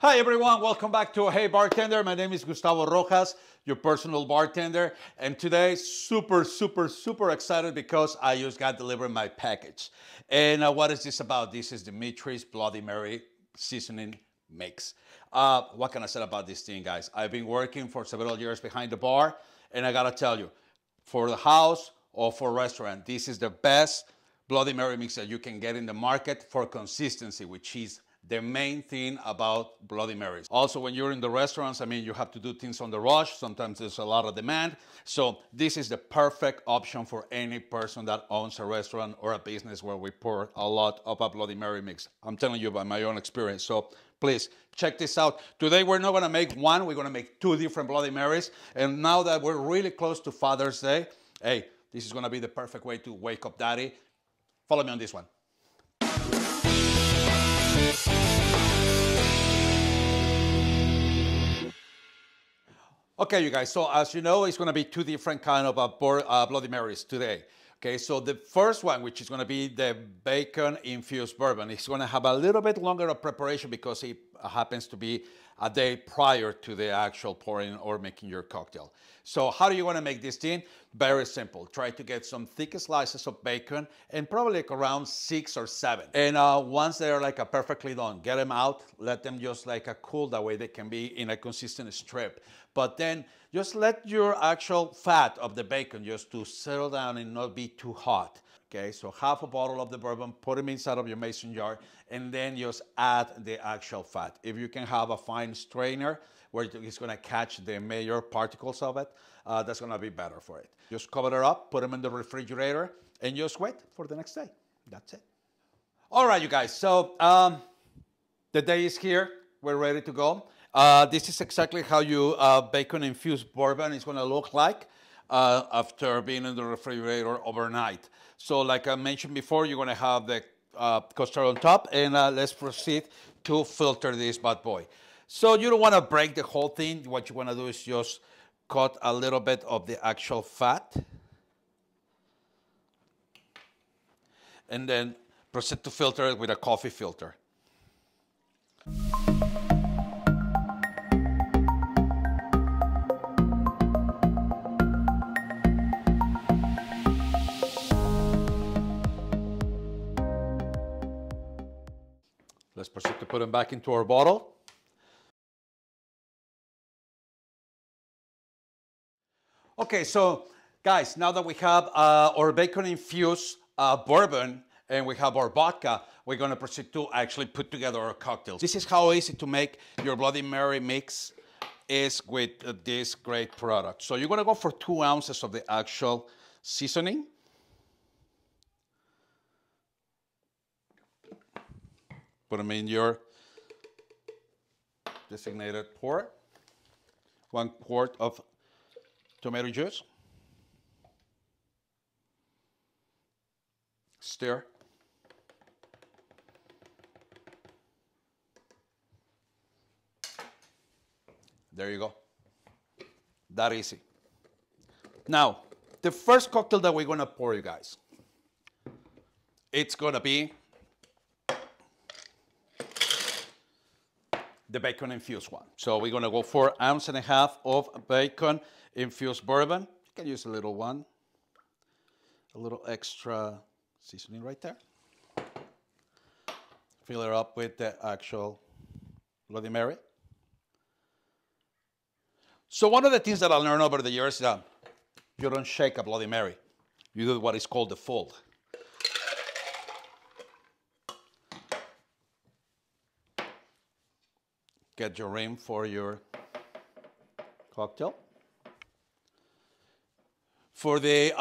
Hi everyone, welcome back to Hey Bartender. My name is Gustavo Rojas, your personal bartender. And today, super excited because I just got delivered my package. And what is this about? This is Dimitri's Bloody Mary seasoning mix. What can I say about this thing, guys? I've been working for several years behind the bar, and I gotta tell you, for the house or for restaurant, this is the best Bloody Mary mix that you can get in the market for consistency, which is the main thing about Bloody Marys. Also, when you're in the restaurants, I mean, you have to do things on the rush. Sometimes there's a lot of demand. So this is the perfect option for any person that owns a restaurant or a business where we pour a lot of a Bloody Mary mix. I'm telling you by my own experience. So please check this out. Today, we're not gonna make one, we're gonna make two different Bloody Marys. And now that we're really close to Father's Day, hey, this is gonna be the perfect way to wake up daddy. Follow me on this one. Okay, you guys, so as you know, it's gonna be two different kind of Bloody Marys today. Okay, so the first one, which is gonna be the Bacon-Infused Bourbon, it's gonna have a little bit longer of preparation because it happens to be a day prior to the actual pouring or making your cocktail. So how do you wanna make this thing? Very simple. Try to get some thick slices of bacon and probably like around 6 or 7. And once they're like perfectly done, get them out, let them just like cool, that way they can be in a consistent strip. But then just let your actual fat of the bacon just to settle down and not be too hot. Okay, so half a bottle of the bourbon, put them inside of your mason jar, and then just add the actual fat. If you can have a fine strainer where it's gonna catch the major particles of it, that's gonna be better for it. Just cover it up, put them in the refrigerator, and just wait for the next day. That's it. All right, you guys, so the day is here. We're ready to go. This is exactly how your bacon-infused bourbon is gonna look like after being in the refrigerator overnight. So like I mentioned before, you're gonna have the custard on top, and let's proceed to filter this bad boy. So you don't wanna break the whole thing. What you wanna do is just cut a little bit of the actual fat, and then proceed to filter it with a coffee filter. Let's proceed to put them back into our bottle. Okay, so guys, now that we have our bacon-infused bourbon and we have our vodka, we're gonna proceed to actually put together our cocktails. This is how easy to make your Bloody Mary mix is with this great product. So you're gonna go for 2 ounces of the actual seasoning. Put them in your designated pour. 1 quart of tomato juice. Stir. There you go. That easy. Now, the first cocktail that we're gonna pour, you guys, it's gonna be the bacon-infused one. So we're gonna go for 1.5 ounces of bacon-infused bourbon. You can use a little one, a little extra seasoning right there. Fill it up with the actual Bloody Mary. So one of the things that I learned over the years is that you don't shake a Bloody Mary. You do what is called the fold. Get your rim for your cocktail. For the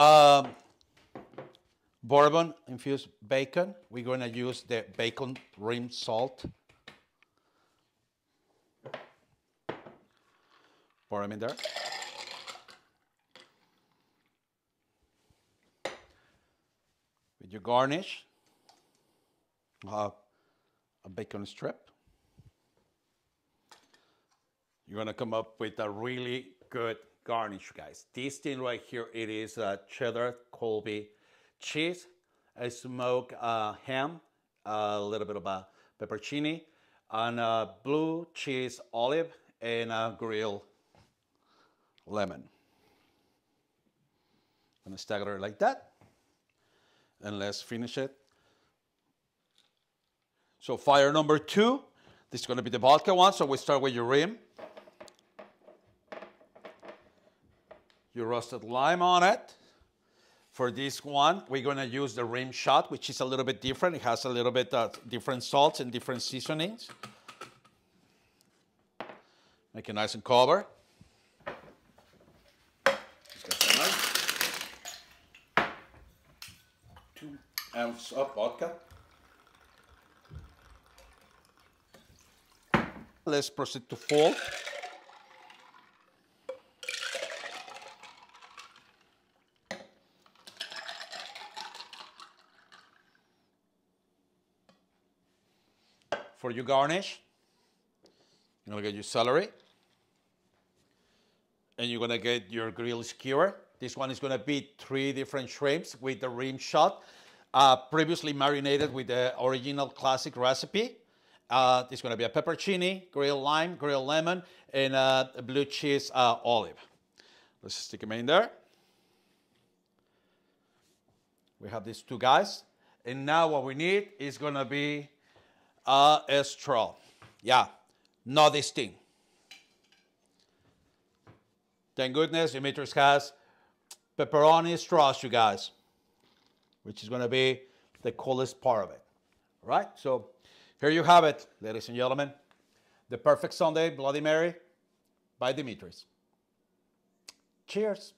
bourbon-infused bacon, we're going to use the bacon rim salt. Pour them in there. With your garnish, a bacon strip. You're gonna come up with a really good garnish, guys. This thing right here, it is cheddar Colby cheese, a smoked ham, a little bit of a peppercini, and blue cheese olive, and grilled lemon. I'm gonna stagger it like that, and let's finish it. So fire number 2, this is gonna be the vodka one, so we start with your rim. Your roasted lime on it. For this one, we're gonna use the RimShot, which is a little bit different. It has a little bit different salts and different seasonings. Make it nice and cover. Just got some nice. 2 ounces of vodka. Let's proceed to fold. For your garnish, you're gonna get your celery, and you're gonna get your grilled skewer. This one is gonna be 3 different shrimps with the RimShot, previously marinated with the original classic recipe. This is gonna be a peppercini, grilled lime, grilled lemon, and a blue cheese olive. Let's stick them in there. We have these 2 guys, and now what we need is gonna be a straw. Yeah, not this thing. Thank goodness Dimitri has pepperoni straws, you guys, which is gonna be the coolest part of it. All right, so here you have it, ladies and gentlemen. The perfect Sunday Bloody Mary by Dimitri's. Cheers.